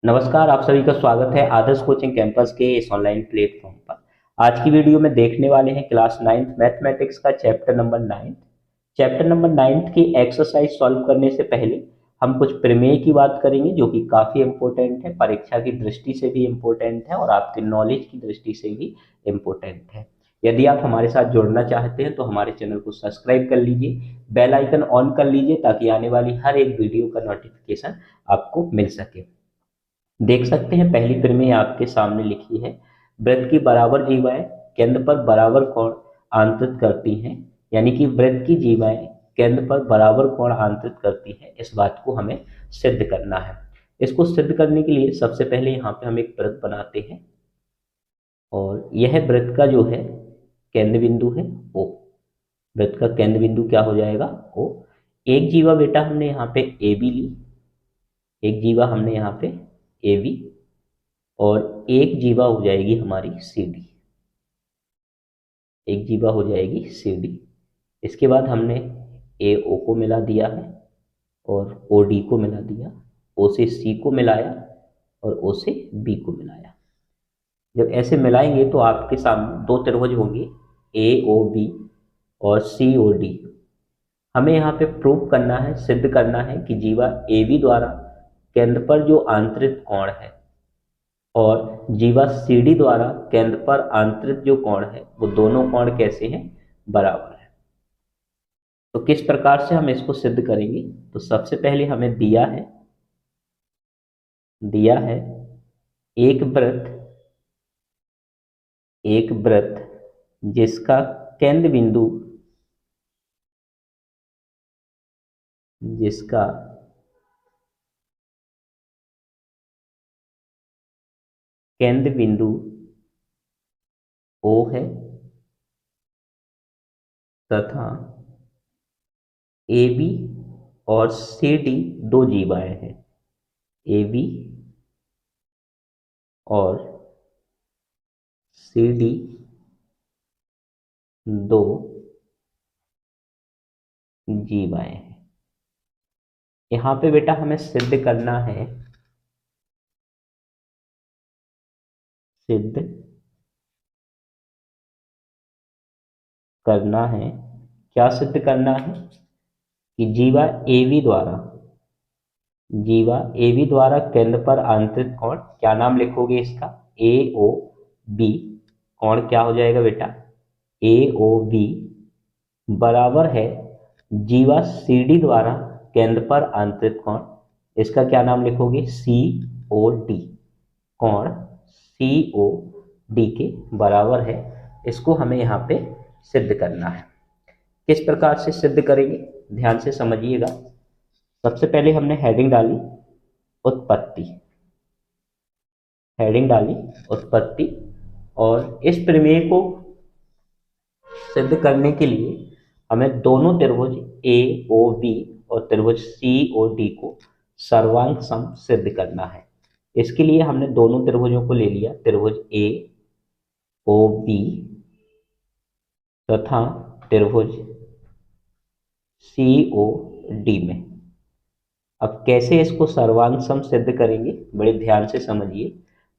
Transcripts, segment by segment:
नमस्कार, आप सभी का स्वागत है आदर्श कोचिंग कैंपस के इस ऑनलाइन प्लेटफॉर्म पर। आज की वीडियो में देखने वाले हैं क्लास 9th मैथमेटिक्स का चैप्टर नंबर 9। चैप्टर नंबर 9 की एक्सरसाइज सॉल्व करने से पहले हम कुछ प्रमेय की बात करेंगे जो कि काफ़ी इम्पोर्टेंट है, परीक्षा की दृष्टि से भी इम्पोर्टेंट है और आपके नॉलेज की दृष्टि से भी इम्पोर्टेंट है। यदि आप हमारे साथ जुड़ना चाहते हैं तो हमारे चैनल को सब्सक्राइब कर लीजिए, बेल आइकन ऑन कर लीजिए ताकि आने वाली हर एक वीडियो का नोटिफिकेशन आपको मिल सके। देख सकते हैं पहली प्रमेय आपके सामने लिखी है। वृत्त की बराबर जीवाएं केंद्र पर बराबर कोण आंतरित करती हैं, यानी कि वृत्त की जीवाएं केंद्र पर बराबर कोण आंतरित करती हैं, इस बात को हमें सिद्ध करना है। इसको सिद्ध करने के लिए सबसे पहले यहाँ पे हम एक वृत्त बनाते हैं और यह वृत्त का जो है केंद्र बिंदु है ओ। वृत्त का केंद्र बिंदु क्या हो जाएगा? ओ। एक जीवा बेटा हमने यहाँ पे ए बी ली, एक जीवा हमने यहाँ पे ए बी और एक जीवा हो जाएगी हमारी सी डी। एक जीवा हो जाएगी सी डी। इसके बाद हमने ए ओ को मिला दिया है और ओ डी को मिला दिया, ओ से सी को मिलाया और ओ से बी को मिलाया। जब ऐसे मिलाएंगे तो आपके सामने दो त्रिभुज होंगे, ए ओ बी और सी ओ डी। हमें यहाँ पे प्रूव करना है, सिद्ध करना है कि जीवा ए बी द्वारा केंद्र पर जो आंतरिक कोण है और जीवा सीडी द्वारा केंद्र पर आंतरिक जो कोण है वो दोनों कोण कैसे हैं? बराबर है। तो किस प्रकार से हम इसको सिद्ध करेंगे? तो सबसे पहले हमें दिया है एक वृत्त, जिसका केंद्र बिंदु जिसका केंद्र बिंदु ओ है तथा ए बी और सी डी दो जीवाएं हैं। ए बी और सी डी दो जीवाएं हैं। यहाँ पे बेटा हमें सिद्ध करना है। क्या सिद्ध करना है? कि जीवा ए बी द्वारा केंद्र पर आंतरिक कोण, क्या नाम लिखोगे इसका? ए ओ बी। कोण क्या हो जाएगा बेटा? ए ओ बी बराबर है जीवा सी डी द्वारा केंद्र पर आंतरिक कोण, इसका क्या नाम लिखोगे? सी ओ डी। कोण सी ओ डी के बराबर है। इसको हमें यहाँ पे सिद्ध करना है। किस प्रकार से सिद्ध करेंगे? ध्यान से समझिएगा। सबसे पहले हमने उत्पत्ति हेडिंग डाली उत्पत्ति, और इस प्रमेय को सिद्ध करने के लिए हमें दोनों त्रिभुज ए ओ बी और त्रिभुज सी ओ डी को सर्वांग सम सिद्ध करना है। इसके लिए हमने दोनों त्रिभुजों को ले लिया, त्रिभुज ए ओ बी तथा त्रिभुज सी ओ डी में। अब कैसे इसको सर्वांग सम सिद्ध करेंगे, बड़े ध्यान से समझिए।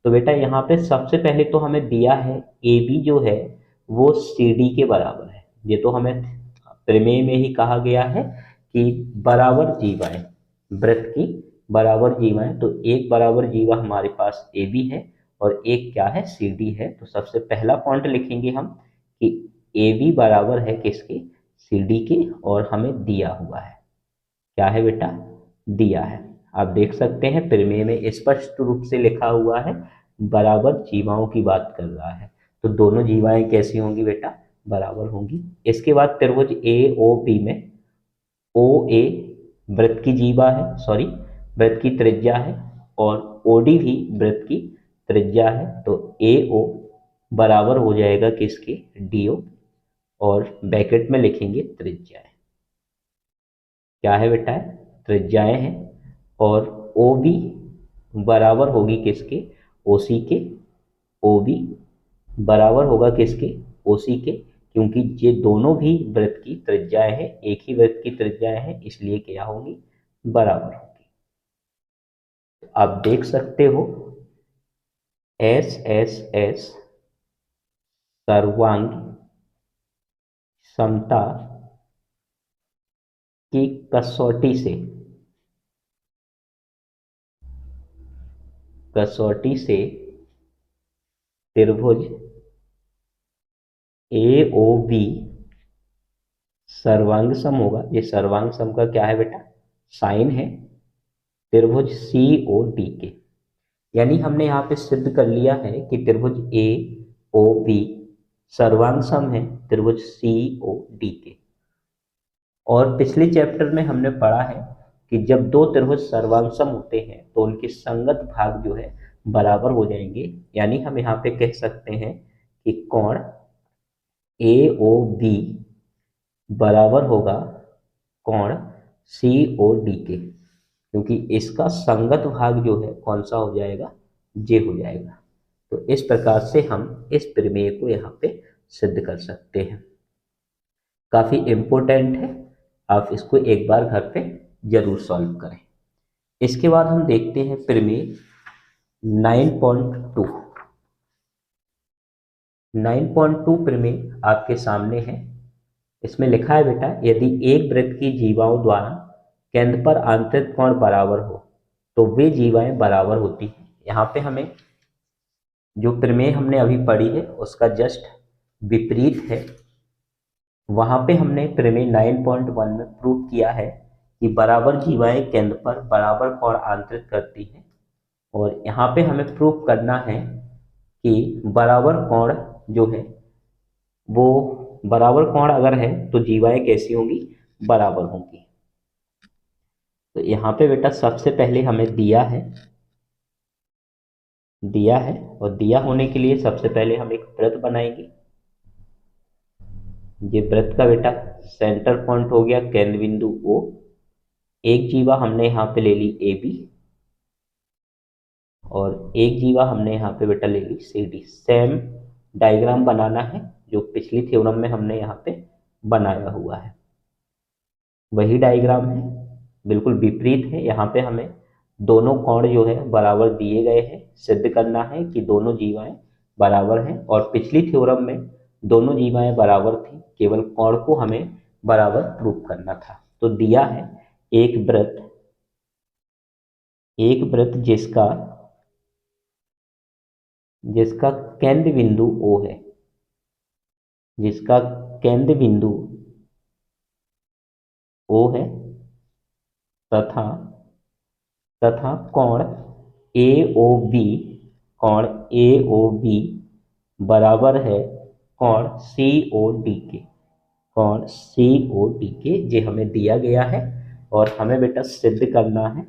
तो बेटा यहाँ पे सबसे पहले तो हमें दिया है ए बी जो है वो सी डी के बराबर है। ये तो हमें प्रमेय में ही कहा गया है कि बराबर जीवाएं, वृत्त की बराबर जीवाएं। तो एक बराबर जीवा हमारे पास ए बी है और एक क्या है? सी डी है। तो सबसे पहला पॉइंट लिखेंगे हम कि ए बी बराबर है किसके? सी डी के, और हमें दिया हुआ है। क्या है बेटा? दिया है। आप देख सकते हैं प्रमेय में स्पष्ट रूप से लिखा हुआ है बराबर जीवाओं की बात कर रहा है। तो दोनों जीवाएं कैसी होंगी बेटा? बराबर होंगी। इसके बाद त्रिभुज ए ओ बी में ओ ए वृत्त की जीवा है, सॉरी वृत्त की त्रिज्या है, और ओ डी भी वृत्त की त्रिज्या है। तो ए ओ बराबर हो जाएगा किसके? डी ओ, और ब्रैकेट में लिखेंगे त्रिज्याएं। क्या है बेटा? त्रिज्याएं हैं। और ओ बी बराबर होगी किसके? ओ सी के। ओ बी बराबर होगा किसके? ओ सी के, क्योंकि ये दोनों भी वृत्त की त्रिज्याएं हैं, एक ही वृत्त की त्रिज्याएं हैं, इसलिए क्या होंगी? बराबर होंगी। आप देख सकते हो एस एस एस सर्वांग समता की कसौटी से त्रिभुज ए ओ बी सर्वांग सम होगा। ये सर्वांग सम का क्या है बेटा? साइन है त्रिभुज सी ओ डी के। यानी हमने यहाँ पे सिद्ध कर लिया है कि त्रिभुज ए ओ बी सर्वांग सम है त्रिभुज सी ओ डी के। और पिछले चैप्टर में हमने पढ़ा है कि जब दो त्रिभुज सर्वांग सम होते हैं तो उनके संगत भाग जो है बराबर हो जाएंगे। यानी हम यहाँ पे कह सकते हैं कि कोण ए ओ बी बराबर होगा कोण सी ओ डी के, क्योंकि इसका संगत भाग जो है कौन सा हो जाएगा? जे हो जाएगा। तो इस प्रकार से हम इस प्रमेय को यहाँ पे सिद्ध कर सकते हैं। काफी इंपॉर्टेंट है, आप इसको एक बार घर पे जरूर सॉल्व करें। इसके बाद हम देखते हैं प्रमेय 9.2। 9.2 प्रमेय आपके सामने है। इसमें लिखा है बेटा, यदि एक वृत्त की जीवाओं द्वारा केंद्र पर आंतरिक कोण बराबर हो तो वे जीवाएं बराबर होती हैं। यहाँ पे हमें जो प्रमेय हमने अभी पढ़ी है उसका जस्ट विपरीत है। वहां पे हमने प्रमेय 9.1 में प्रूव किया है कि बराबर जीवाएं केंद्र पर बराबर कोण आंतरित करती हैं। और यहाँ पे हमें प्रूव करना है कि बराबर कोण जो है वो बराबर कोण अगर है तो जीवाएं कैसी होंगी? बराबर होंगी। तो यहाँ पे बेटा सबसे पहले हमें दिया है और दिया होने के लिए सबसे पहले हम एक वृत्त बनाएंगे। ये वृत्त का बेटा सेंटर पॉइंट हो गया केंद्र बिंदु ओ। एक जीवा हमने यहाँ पे ले ली ए बी और एक जीवा हमने यहाँ पे बेटा ले ली सी डी। सेम डायग्राम बनाना है जो पिछली थ्योरम में हमने यहाँ पे बनाया हुआ है, वही डायग्राम है, बिल्कुल विपरीत है। यहाँ पे हमें दोनों कोण जो है बराबर दिए गए हैं। सिद्ध करना है कि दोनों जीवाएं बराबर हैं और पिछली थ्योरम में दोनों जीवाएं बराबर थी, केवल कोण को हमें बराबर प्रूव करना था। तो दिया है एक वृत्त जिसका केंद्र बिंदु ओ है, जिसका केंद्र बिंदु ओ है तथा कोण ए ओ बी बराबर है कोण सी ओ डी के। ये हमें दिया गया है और हमें बेटा सिद्ध करना है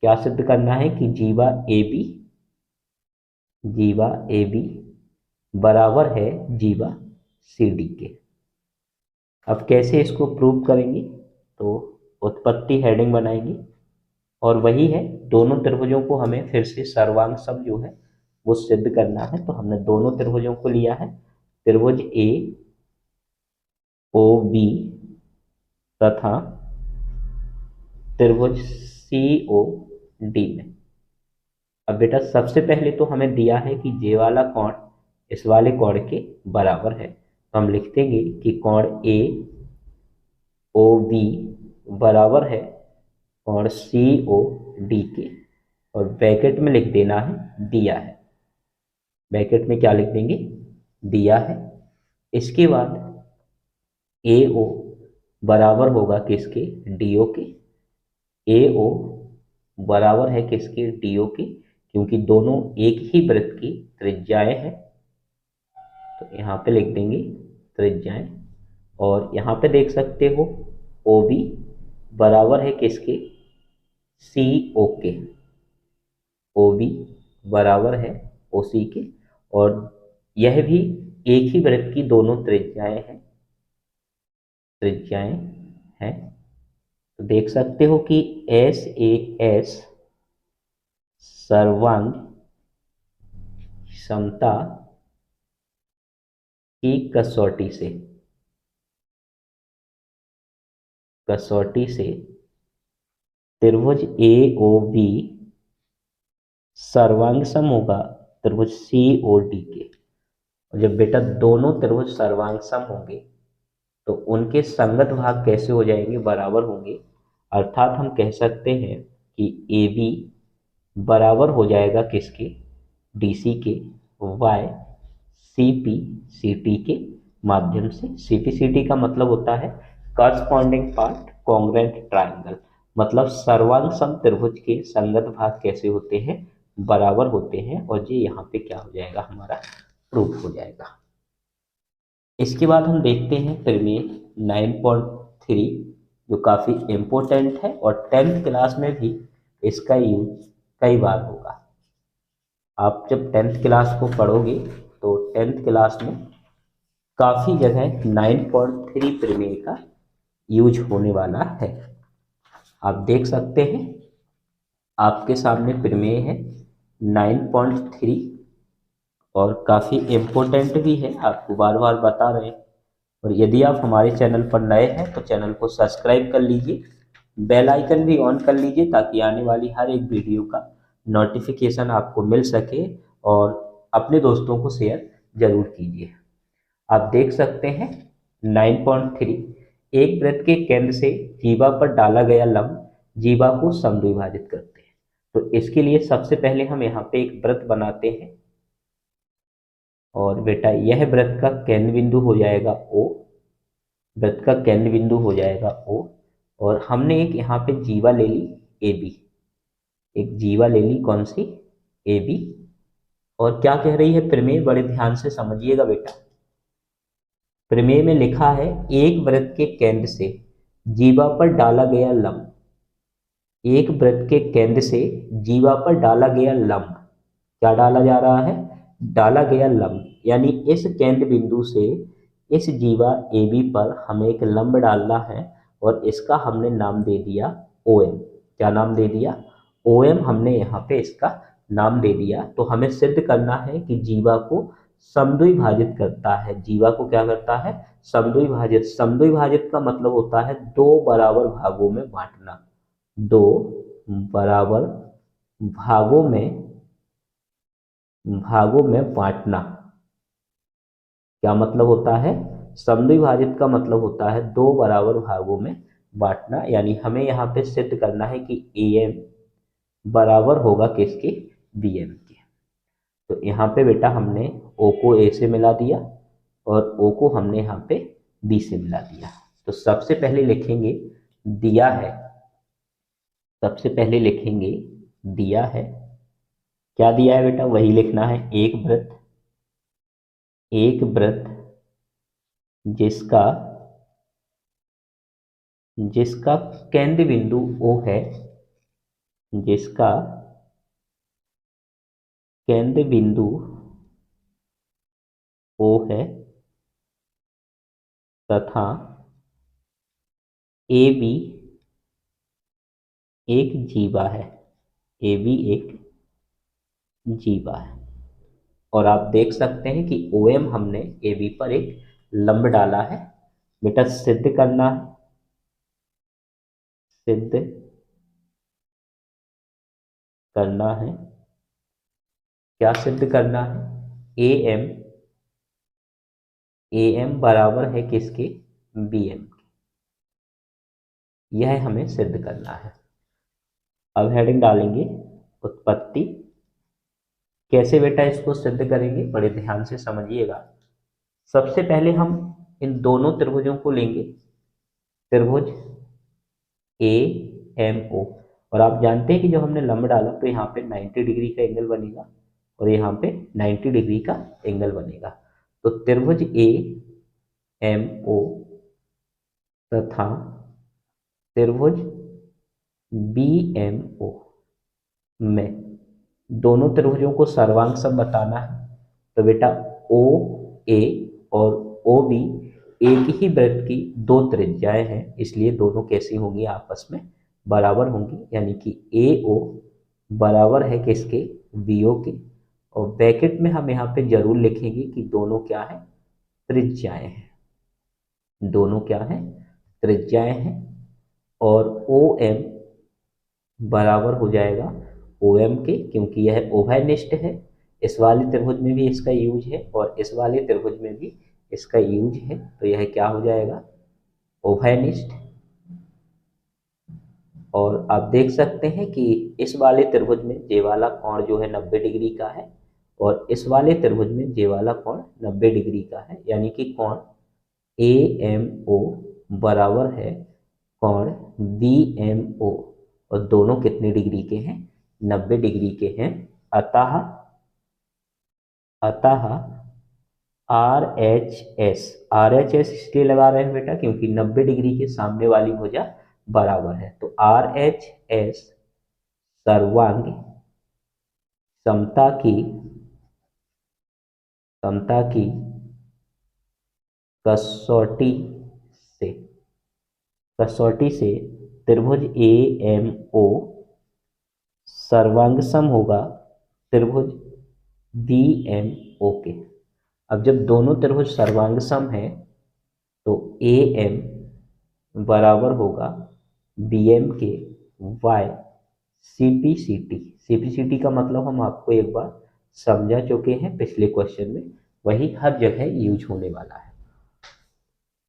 क्या सिद्ध करना है कि जीवा ए बी बराबर है जीवा सी डी के। अब कैसे इसको प्रूव करेंगे? तो उत्पत्ति हेडिंग बनाएंगे और वही है, दोनों त्रिभुजों को हमें फिर से सर्वांग सम जो है वो सिद्ध करना है। तो हमने दोनों त्रिभुजों को लिया है, त्रिभुज ए ओ बी तथा त्रिभुज सी ओ डी में। अब बेटा सबसे पहले तो हमें दिया है कि जे वाला कोण इस वाले कोण के बराबर है, तो हम लिख देंगे कि कोण ए ओ बी बराबर है कोण सी ओ डी के। और ब्रैकेट में लिख देना है दिया है। ब्रैकेट में क्या लिख देंगे? दिया है। इसके बाद ए ओ बराबर होगा किसके? डी ओ के। ए ओ बराबर है किसके? डी ओ के, क्योंकि दोनों एक ही वृत्त की त्रिज्याएं हैं। तो यहाँ पे लिख देंगे त्रिज्याएं। और यहाँ पे देख सकते हो ओ बी बराबर है किसके? सी ओ के। ओ बी बराबर है ओ सी के। और यह भी एक ही वृत्त की दोनों त्रिज्याएं हैं। तो देख सकते हो कि एस ए एस सर्वांग समता की कसौटी से कसौटी से त्रिभुज ए ओ बी सर्वांग सम होगा त्रिभुज सी ओ डी के। और जब बेटा दोनों त्रिभुज सर्वांग सम होंगे तो उनके संगत भाग कैसे हो जाएंगे, बराबर होंगे। अर्थात हम कह सकते हैं कि ए बी बराबर हो जाएगा किसके, डी सी के, Y C P C T के माध्यम से। सी पी सी टी का मतलब होता है करस्पॉन्डिंग पार्ट कॉन्ग्रुएंट ट्राइंगल, मतलब सर्वांग सम त्रिभुज के संगत भाग कैसे होते हैं, बराबर होते हैं। और ये यहाँ पे क्या हो जाएगा, हमारा प्रूफ हो जाएगा। इसके बाद हम देखते हैं प्रमेय 9.3 जो काफ़ी इम्पोर्टेंट है और 10th क्लास में भी इसका यूज कई बार होगा। आप जब 10th क्लास को पढ़ोगे तो 10th क्लास में काफ़ी जगह 9.3 प्रमेय का यूज होने वाला है। आप देख सकते हैं आपके सामने प्रमेय है 9.3 और काफ़ी इम्पोर्टेंट भी है, आपको बार बार बता रहे हैं। और यदि आप हमारे चैनल पर नए हैं तो चैनल को सब्सक्राइब कर लीजिए, बेल आइकन भी ऑन कर लीजिए ताकि आने वाली हर एक वीडियो का नोटिफिकेशन आपको मिल सके, और अपने दोस्तों को शेयर जरूर कीजिए। आप देख सकते हैं 9.3, एक वृत्त के केंद्र से जीवा पर डाला गया लंब जीवा को समद्विभाजित करते हैं। तो इसके लिए सबसे पहले हम यहाँ पे एक वृत्त बनाते हैं और बेटा यह वृत्त का केंद्र बिंदु हो जाएगा O, वृत्त का केंद्र बिंदु हो जाएगा O। और हमने एक यहाँ पे जीवा ले ली AB, एक जीवा ले ली कौन सी, AB। और क्या कह रही है प्रमेय, बड़े ध्यान से समझिएगा बेटा। प्रमेय में लिखा है एक वृत्त के केंद्र से जीवा पर डाला गया लंब, एक वृत्त के केंद्र से जीवा पर डाला गया लंब, क्या डाला जा रहा है, डाला गया लंब, यानी इस केंद्र बिंदु से इस जीवा AB पर हमें एक लंब डालना है और इसका हमने नाम दे दिया OM। क्या नाम दे दिया, OM हमने यहाँ पे इसका नाम दे दिया। तो हमें सिद्ध करना है कि जीवा को समद्विभाजित करता है। जीवा को क्या करता है, समद्विभाजित। समद्विभाजित का मतलब होता है दो बराबर भागों में बांटना, दो बराबर भागों में बांटना। क्या मतलब होता है, समद्विभाजित का मतलब होता है दो बराबर भागों में बांटना। यानी हमें यहाँ पे सिद्ध करना है कि AM बराबर होगा किसके, BM के। तो यहाँ पे बेटा हमने O को A से मिला दिया और O को हमने यहाँ पे B से मिला दिया। तो सबसे पहले लिखेंगे दिया है, सबसे पहले लिखेंगे दिया है। क्या दिया है बेटा, वही लिखना है, एक वृत्त जिसका केंद्र बिंदु O है, जिसका केंद्र बिंदु O है तथा AB एक जीवा है, AB एक जीवा है। और आप देख सकते हैं कि OM हमने AB पर एक लंब डाला है। बेटा सिद्ध करना है, सिद्ध करना है, क्या सिद्ध करना है, AM बराबर है किसके, BM के। यह हमें सिद्ध करना है। अब हेडिंग डालेंगे उत्पत्ति। कैसे बेटा इसको सिद्ध करेंगे, बड़े ध्यान से समझिएगा। सबसे पहले हम इन दोनों त्रिभुजों को लेंगे, त्रिभुज AMO। और आप जानते हैं कि जब हमने लंब डाला तो यहाँ पे 90 डिग्री का एंगल बनेगा और यहाँ पे 90 डिग्री का एंगल बनेगा। तो त्रिभुज AMO तथा त्रिभुज BMO में दोनों त्रिभुजों को सर्वांग सम बताना है। तो बेटा OA और OB एक ही वृत्त की दो त्रिज्याएं हैं, इसलिए दोनों कैसी होंगी, आपस में बराबर होंगी। यानी कि AO बराबर है किसके, BO के। और ब्रैकेट में हम यहाँ पे जरूर लिखेंगे कि दोनों क्या है, त्रिज्याएं हैं, दोनों क्या है, त्रिज्याएं हैं। और ओ एम बराबर हो जाएगा ओ एम के, क्योंकि यह ओवैनिष्ट है। इस वाले त्रिभुज में भी इसका यूज है और इस वाले त्रिभुज में भी इसका यूज है, तो यह क्या हो जाएगा, ओवैनिष्ट। और आप देख सकते हैं कि इस वाले त्रिभुज में जे वाला कोण जो है 90 डिग्री का है और इस वाले त्रिभुज में जे वाला कोण 90 डिग्री का है, यानी कि कोण ए एम ओ बराबर है कोण बी एम ओ, और दोनों कितने डिग्री के हैं, 90 डिग्री के हैं। अतः अतः आर एच एस इसलिए लगा रहे हैं बेटा क्योंकि 90 डिग्री के सामने वाली भुजा बराबर है, तो आर एच एस सर्वांग समता की कसौटी से त्रिभुज ए एम ओ सर्वांगसम होगा त्रिभुज बी एम ओ के। अब जब दोनों त्रिभुज सर्वांगसम है तो ए एम बराबर होगा बी एम के वाई सीपीसीटी का मतलब हम आपको एक बार समझा चुके हैं पिछले क्वेश्चन में, वही हर जगह यूज होने वाला है।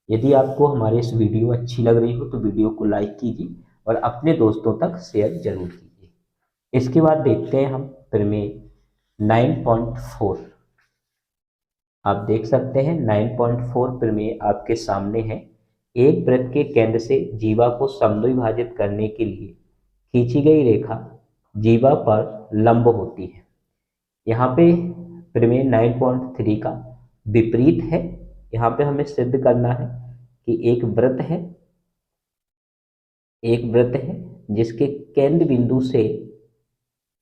यदि आपको हमारी इस वीडियो अच्छी लग रही हो तो वीडियो को लाइक कीजिए और अपने दोस्तों तक शेयर जरूर कीजिए। इसके बाद देखते हैं हम प्रमेय 9.4। आप देख सकते हैं 9.4 प्रमेय आपके सामने है। एक वृत्त के केंद्र से जीवा को समद्विभाजित करने के लिए खींची गई रेखा जीवा पर लंब होती है। यहाँ पे प्रमेय 9.3 का विपरीत है। यहाँ पे हमें सिद्ध करना है कि एक वृत्त है जिसके केंद्र बिंदु से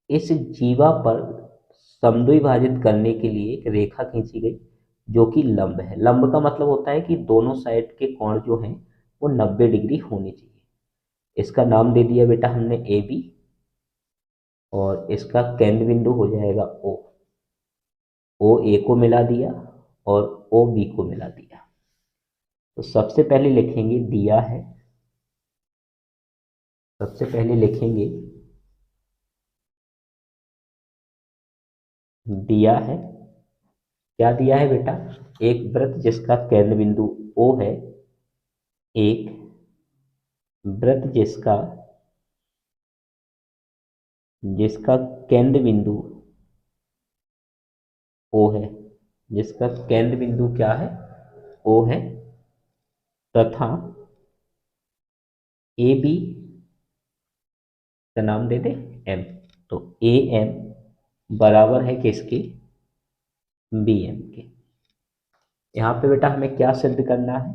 इस जीवा पर समद्विभाजित करने के लिए एक रेखा खींची गई जो कि लंब है। लंब का मतलब होता है कि दोनों साइड के कोण जो हैं वो 90 डिग्री होनी चाहिए। इसका नाम दे दिया बेटा हमने ए बी, और इसका केंद्र बिंदु हो जाएगा ओ ए को मिला दिया और ओ बी को मिला दिया। तो सबसे पहले लिखेंगे दिया है, सबसे पहले लिखेंगे दिया है। क्या दिया है बेटा, एक वृत्त जिसका केंद्र बिंदु ओ है, एक वृत्त जिसका केंद्र बिंदु ओ है, जिसका केंद्र बिंदु क्या है, ओ है, तथा ए बी का नाम दे दे एम। तो ए एम बराबर है किसके, बी एम के। यहाँ पे बेटा हमें क्या सिद्ध करना है,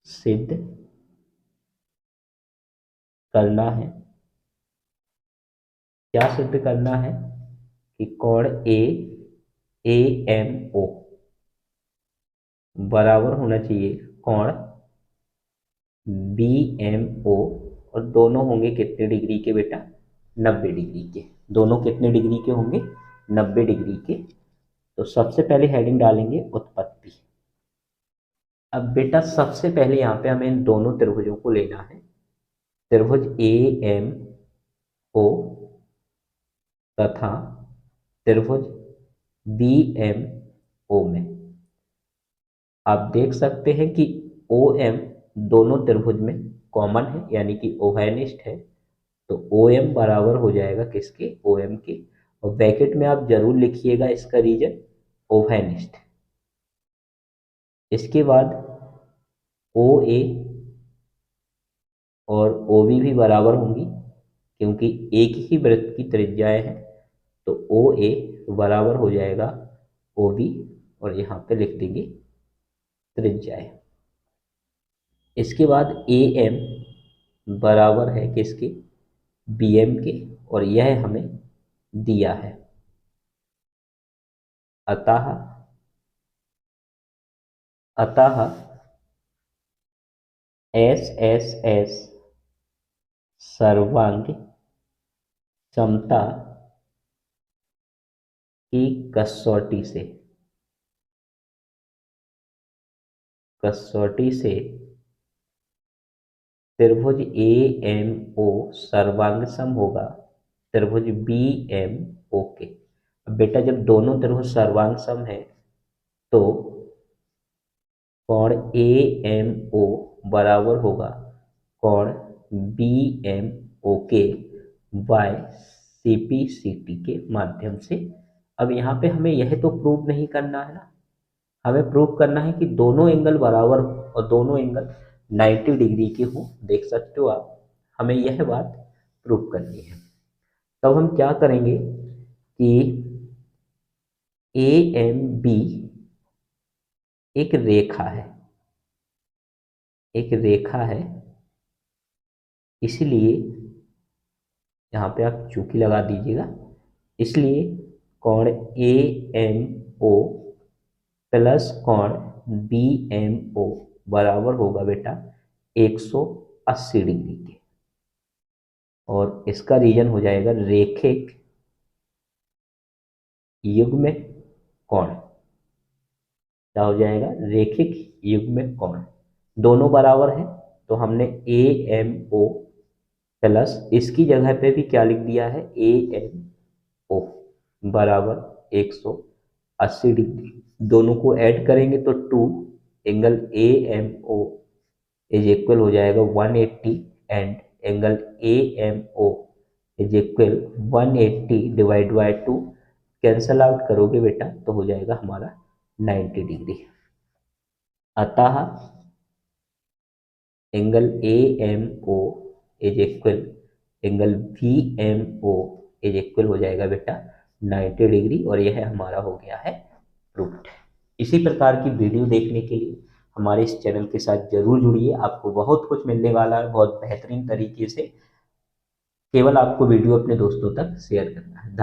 सिद्ध करना है, क्या सिद्ध करना है कि कोण ए एम ओ बराबर होना चाहिए कोण बी एम ओ, और दोनों होंगे कितने डिग्री के बेटा, 90 डिग्री के। दोनों कितने डिग्री के होंगे, 90 डिग्री के। तो सबसे पहले हेडिंग डालेंगे उत्पत्ति। अब बेटा सबसे पहले यहाँ पे हमें इन दोनों त्रिभुजों को लेना है, त्रिभुज ए एम ओ तथा त्रिभुज बी एम ओ में। आप देख सकते हैं कि ओ एम दोनों त्रिभुज में कॉमन है, यानी कि ओवैनिष्ट है। तो ओ एम बराबर हो जाएगा किसके, ओ एम के। और ब्रैकेट में आप जरूर लिखिएगा इसका रीजन, ओवैनिष्ट। इसके बाद ओ ए और ओ बी भी बराबर होंगी क्योंकि एक ही वृत्त की त्रिज्याएं हैं। तो ओ ए बराबर हो जाएगा ओ बी, और यहाँ पे लिख देंगे त्रिज्याएं। इसके बाद ए एम बराबर है किसके, बी एम के, और यह हमें दिया है। अतः अतः एस एस एस सर्वांग समता की कसौटी से त्रिभुज ए एम ओ सर्वांग सम होगा त्रिभुज बी एम ओ के। अब बेटा जब दोनों त्रिभुज सर्वांग सम है तो कोण ए एम ओ बराबर होगा कोण बी एम ओ के by C P C T के माध्यम से। अब यहाँ पे हमें यह तो प्रूव नहीं करना है ना, हमें प्रूव करना है कि दोनों एंगल बराबर हो और दोनों एंगल 90 डिग्री के हो। देख सकते हो आप, हमें यह बात प्रूव करनी है। तब हम क्या करेंगे कि ए एम बी एक रेखा है, एक रेखा है, इसलिए यहाँ पे आप चूकी लगा दीजिएगा। इसलिए कोण ए एम ओ प्लस कोण बी एम ओ बराबर होगा बेटा 180 डिग्री के। और इसका रीजन हो जाएगा रेखिक युग्म कोण। क्या हो जाएगा? रेखिक युग्म कोण। दोनों बराबर है तो हमने ए एम ओ प्लस इसकी जगह पे भी क्या लिख दिया है, ए एम ओ बराबर 180 डिग्री। दोनों को ऐड करेंगे तो 2 angle A M O is equal हो जाएगा 180 and angle A M O is equal 180 divide by 2 cancel out करोगे बेटा तो हो जाएगा हमारा 90 डिग्री। अतः angle A M O is equal angle B M O is equal हो जाएगा बेटा 90 डिग्री और यह हमारा हो गया है प्रूफ्ड। इसी प्रकार की वीडियो देखने के लिए हमारे इस चैनल के साथ जरूर जुड़िए, आपको बहुत कुछ मिलने वाला है बहुत बेहतरीन तरीके से। केवल आपको वीडियो अपने दोस्तों तक शेयर करना है।